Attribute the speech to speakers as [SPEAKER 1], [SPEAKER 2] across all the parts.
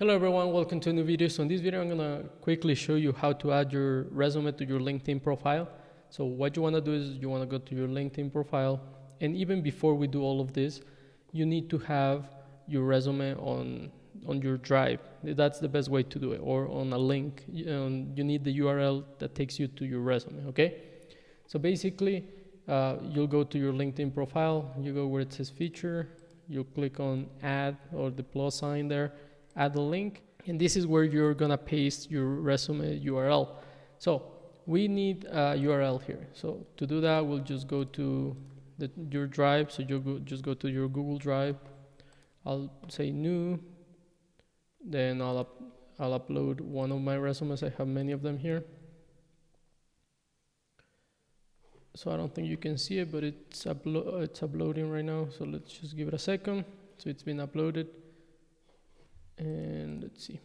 [SPEAKER 1] Hello everyone, welcome to a new video. So in this video I'm gonna quickly show you how to add your resume to your LinkedIn profile. So what you wanna do is you wanna go to your LinkedIn profile, and even before we do all of this, you need to have your resume on your drive. That's the best way to do it, or on a link. You need the URL that takes you to your resume, okay? So basically, you'll go to your LinkedIn profile, you go where it says feature, you click on add or the plus sign there, add a link, and this is where you're gonna paste your resume URL. So we need a URL here. So to do that, we'll just go to your drive. So just go to your Google Drive. I'll say new, then I'll upload one of my resumes. I have many of them here. So I don't think you can see it, but it's uploading right now. So let's just give it a second. So it's been uploaded. And let's see.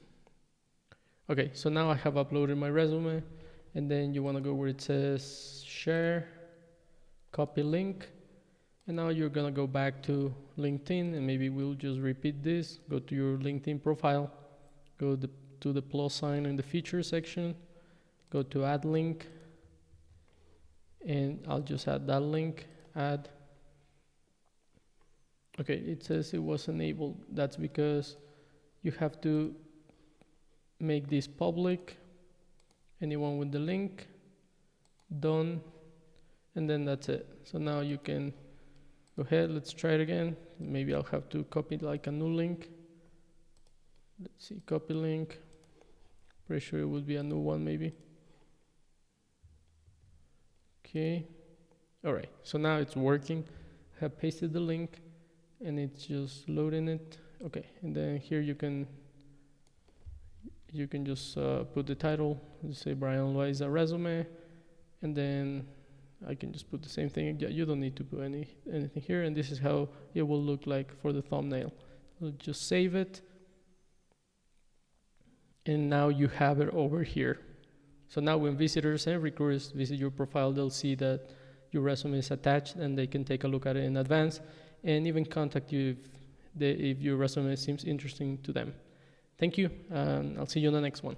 [SPEAKER 1] Okay, so now I have uploaded my resume, and then you want to go where it says share, copy link, and now you're gonna go back to LinkedIn, and maybe we'll just repeat this. Go to your LinkedIn profile, go to the plus sign in the feature section, go to add link, and I'll just add that link, add. Okay, it says it was enabled. That's because you have to make this public, anyone with the link, done, and then that's it. So now you can go ahead, let's try it again. Maybe I'll have to copy like a new link. Let's see, copy link. Pretty sure it would be a new one maybe. Okay, all right, so now it's working. I have pasted the link and it's just loading it. Okay, and then here you can just put the title, just say Brian Loaiza resume, and then I can just put the same thing. You don't need to put anything here, and this is how it will look like for the thumbnail. We'll just save it, and now you have it over here. So now when visitors and recruiters visit your profile, they'll see that your resume is attached, and they can take a look at it in advance and even contact you if your resume seems interesting to them. Thank you, and I'll see you in the next one.